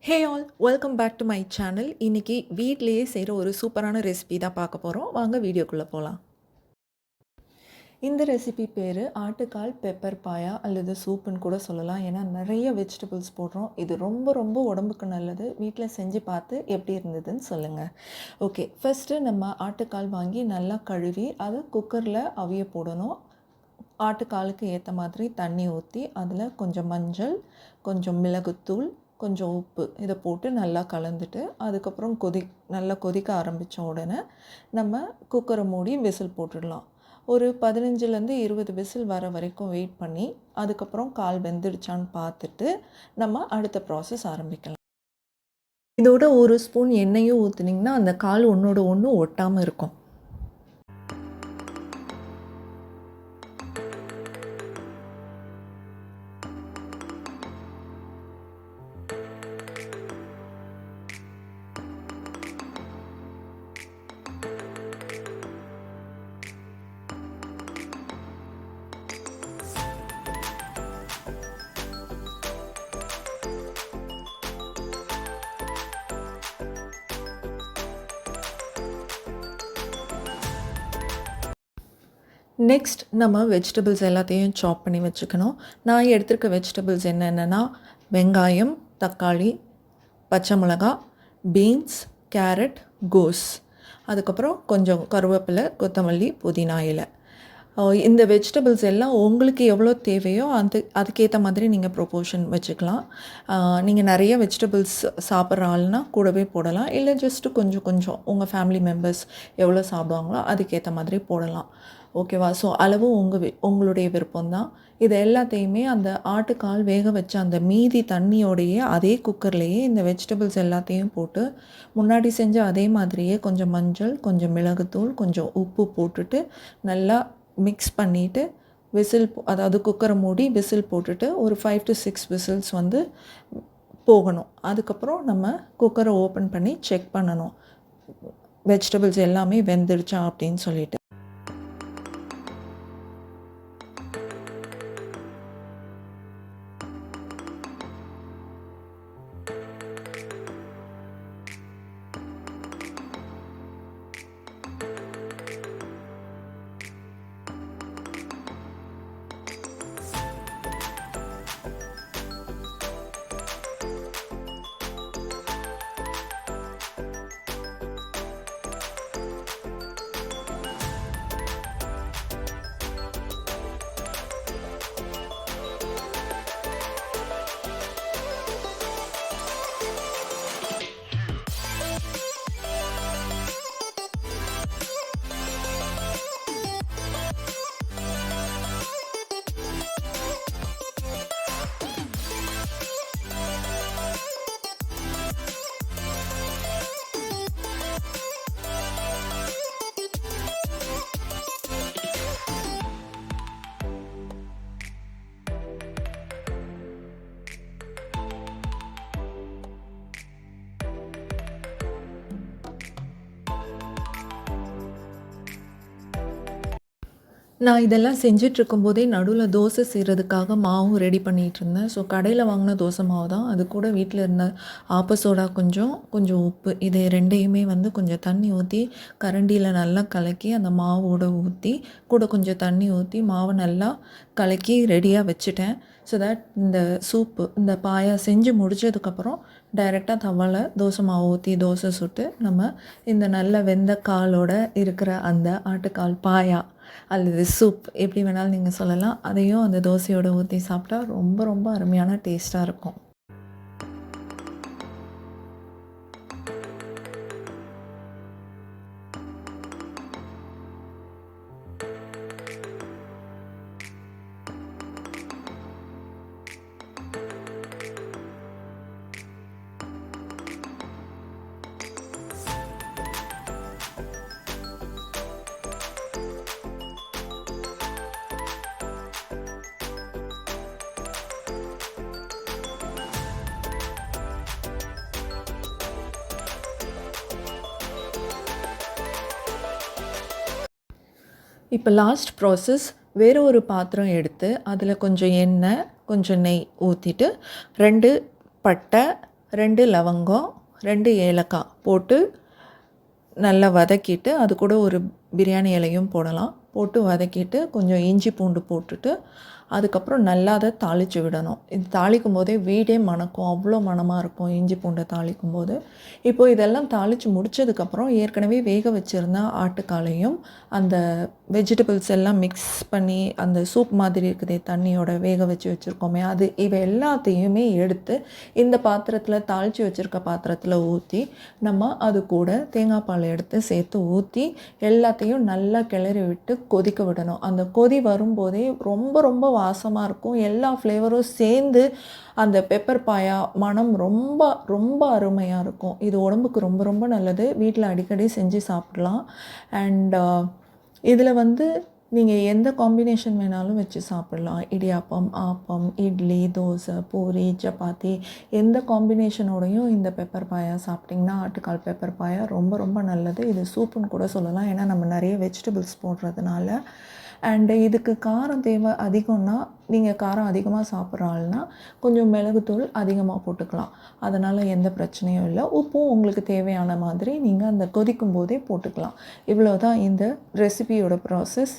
Hey all, welcome back to my channel. இன்றைக்கி வீட்லேயே செய்கிற ஒரு சூப்பரான ரெசிபி தான் பார்க்க போகிறோம். வாங்க வீடியோக்குள்ளே போகலாம். இந்த ரெசிபி பேர் ஆட்டுக்கால் பெப்பர் பாயா அல்லது சூப்புன்னு கூட சொல்லலாம். ஏன்னா நிறைய வெஜிடபிள்ஸ் போடுறோம். இது ரொம்ப ரொம்ப உடம்புக்கு நல்லது. வீட்டில் செஞ்சு பார்த்து எப்படி இருந்ததுன்னு சொல்லுங்கள். ஓகே, ஃபஸ்ட்டு நம்ம ஆட்டுக்கால் வாங்கி நல்லா கழுவி அதை குக்கரில் அவிய போடணும். ஆட்டுக்காலுக்கு ஏற்ற மாதிரி தண்ணி ஊற்றி அதில் கொஞ்சம் மஞ்சள், கொஞ்சம் மிளகுத்தூள், கொஞ்சம் உப்பு இதை போட்டு நல்லா கலந்துட்டு அதுக்கப்புறம் நல்லா கொதிக்க ஆரம்பித்த உடனே நம்ம குக்கரை மூடி விசில் போட்டுடலாம். ஒரு 15லேருந்து 20 விசில் வர வரைக்கும் வெயிட் பண்ணி அதுக்கப்புறம் கால் வெந்துடுச்சான்னு பார்த்துட்டு நம்ம அடுத்த ப்ராசஸ் ஆரம்பிக்கலாம். இதோட ஒரு ஸ்பூன் எண்ணெயும் ஊற்றுனிங்கன்னா அந்த கால் ஒன்றோட ஒன்று ஒட்டாமல் இருக்கும். நெக்ஸ்ட் நம்ம வெஜிடபிள்ஸ் எல்லாத்தையும் சாப் பண்ணி வச்சுக்கணும். நான் எடுத்துருக்க வெஜிடபிள்ஸ் என்னென்னா வெங்காயம், தக்காளி, பச்சை மிளகா, பீன்ஸ், கேரட், கோஸ், அதுக்கப்புறம் கொஞ்சம் கருவேப்பிலை, கொத்தமல்லி, புதினா இலை. இந்த வெஜிடபிள்ஸ் எல்லாம் உங்களுக்கு எவ்வளோ தேவையோ அதுக்கேற்ற மாதிரி நீங்கள் ப்ரொப்போர்ஷன் வச்சுக்கலாம். நீங்கள் நிறைய வெஜிடபிள்ஸ் சாப்பிட்ற ஆள்னா கூடவே போடலாம். இல்லை ஜஸ்ட்டு கொஞ்சம் கொஞ்சம் உங்கள் ஃபேமிலி மெம்பர்ஸ் எவ்வளோ சாப்பிடுவாங்களோ அதுக்கேற்ற மாதிரி போடலாம். ஓகேவா? ஸோ அளவு உங்களுடைய விருப்பம்தான். இது எல்லாத்தையுமே அந்த ஆட்டுக்கால் வேக வச்ச அந்த மீதி தண்ணியோடையே அதே குக்கர்லேயே இந்த வெஜிடபிள்ஸ் எல்லாத்தையும் போட்டு முன்னாடி செஞ்ச அதே மாதிரியே கொஞ்சம் மஞ்சள், கொஞ்சம் மிளகுத்தூள், கொஞ்சம் உப்பு போட்டுட்டு நல்லா மிக்ஸ் பண்ணிவிட்டு அதாவது குக்கரை மூடி விசில் போட்டுட்டு ஒரு 5 to 6 விசில்ஸ் போகணும். அதுக்கப்புறம் நம்ம குக்கரை ஓப்பன் பண்ணி செக் பண்ணணும் வெஜிடபிள்ஸ் எல்லாமே வெந்துடுச்சா அப்படின்னு சொல்லிட்டு. நான் இதெல்லாம் செஞ்சிட்ருக்கும்போதே நடுவில் தோசை செய்கிறதுக்காக மாவும் ரெடி பண்ணிகிட்ருந்தேன். ஸோ கடையில் வாங்கின தோசை மாவு தான். அது கூட வீட்டில் இருந்த ஆப்ப சோடா கொஞ்சம் உப்பு இதை ரெண்டையுமே கொஞ்சம் தண்ணி ஊற்றி கரண்டியில் நல்லா கலக்கி அந்த மாவோடு ஊற்றி கூட கொஞ்சம் தண்ணி ஊற்றி மாவை நல்லா கலக்கி ரெடியாக வச்சுட்டேன். ஸோ தட் இந்த சூப்பு இந்த பாயா செஞ்சு முடித்ததுக்கப்புறம் டைரெக்டாக தவாவில் தோசை மாவு ஊற்றி தோசை சுட்டு நம்ம இந்த நல்ல வெந்த காலோட இருக்கிற அந்த ஆட்டுக்கால் பாயா அல்லது சூப் எப்படி வேணாலும் நீங்கள் சொல்லலாம். அதையும் அந்த தோசையோடு ஊற்றி சாப்பிட்டா ரொம்ப ரொம்ப அருமையான டேஸ்ட்டாக இருக்கும். இப்போ லாஸ்ட் ப்ராசஸ், வேறு ஒரு பாத்திரம் எடுத்து அதில் கொஞ்சம் எண்ணெய், கொஞ்சம் நெய் ஊற்றிட்டு 2 பட்டை, 2 லவங்கம், 2 ஏலக்காய் போட்டு நல்லா வதக்கிட்டு, அது கூட ஒரு பிரியாணி இலையும் போடலாம். போட்டு வதக்கிட்டு கொஞ்சம் இஞ்சி பூண்டு போட்டுட்டு அதுக்கப்புறம் நல்லா அதை தாளித்து விடணும். இது தாளிக்கும் போதே வீடே மணக்கும், அவ்வளோ மணமாக இருக்கும் இஞ்சி பூண்டை தாளிக்கும் போது. இப்போது இதெல்லாம் தாளித்து முடித்ததுக்கப்புறம் ஏற்கனவே வேக வச்சுருந்த ஆட்டுக்காலையும் அந்த வெஜிடபிள்ஸ் எல்லாம் மிக்ஸ் பண்ணி அந்த சூப் மாதிரி இருக்குதே தண்ணியோட வேக வச்சு வச்சுருக்கோமே அது இவை எல்லாத்தையுமே எடுத்து இந்த பாத்திரத்தில் தாளித்து வச்சுருக்க பாத்திரத்தில் ஊற்றி நம்ம அது கூட தேங்காய் பால் எடுத்து சேர்த்து ஊற்றி எல்லாத்தையும் நல்லா கிளறி விட்டு கொதிக்க விடணும். அந்த கொதி வரும்போதே ரொம்ப ரொம்ப வாசமாக இருக்கும். எல்லா ஃப்ளேவரும் சேர்ந்து அந்த பெப்பர் பாயா மனம் ரொம்ப ரொம்ப அருமையாக இருக்கும். இது உடம்புக்கு ரொம்ப ரொம்ப நல்லது. வீட்டில் அடிக்கடி செஞ்சு சாப்பிடலாம். அண்ட் இதில் நீங்கள் எந்த காம்பினேஷன் வேணாலும் வச்சு சாப்பிட்லாம். இடியாப்பம், ஆப்பம், இட்லி, தோசை, பூரி, சப்பாத்தி எந்த காம்பினேஷனோடையும் இந்த பெப்பர் பாயா சாப்பிட்டிங்கன்னா ஆட்டுக்கால் பெப்பர் பாயா ரொம்ப ரொம்ப நல்லது. இது சூப்புன்னு கூட சொல்லலாம். ஏன்னா நம்ம நிறைய வெஜிடபிள்ஸ் போடுறதுனால. அண்டு இதுக்கு காரம் தேவை அதிகம்னா நீங்கள் காரம் அதிகமாக சாப்பிட்ற ஆள்னா கொஞ்சம் மிளகுத்தூள் அதிகமாக போட்டுக்கலாம். அதனால் எந்த பிரச்சனையும் இல்லை. உப்பும் உங்களுக்கு தேவையான மாதிரி நீங்கள் அந்த கொதிக்கும் போதே போட்டுக்கலாம். இவ்வளோ தான் இந்த ரெசிபியோட ப்ராசஸ்.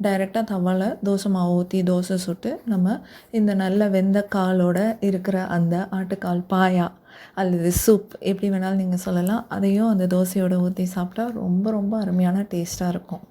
டைரெக்டாக தவாவில் தோசை மாவு ஊற்றி தோசை சுட்டு நம்ம இந்த நல்ல வெந்த காலோட இருக்கிற அந்த ஆட்டுக்கால் பாயா அல்லது சூப் எப்படி வேணாலும் நீங்கள் சொல்லலாம். அதையும் அந்த தோசையோடு ஊற்றி சாப்பிட்டா ரொம்ப ரொம்ப அருமையான டேஸ்ட்டாக இருக்கும்.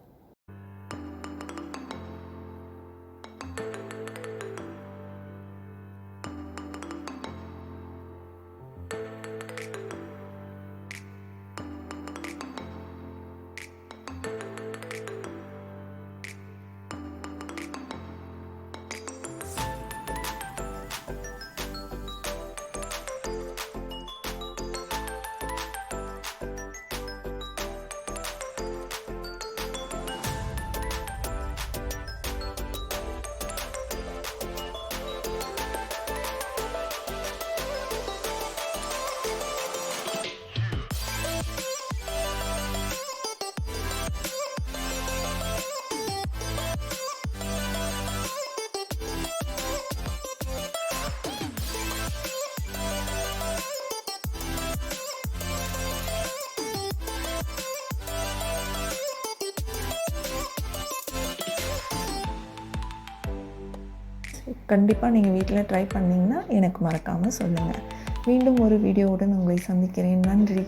கண்டிப்பாக நீங்கள் வீட்டில் ட்ரை பண்ணிங்கன்னா எனக்கு மறக்காமல் சொல்லுங்கள். மீண்டும் ஒரு வீடியோவுடன் உங்களை சந்திக்கிறேன். நன்றி.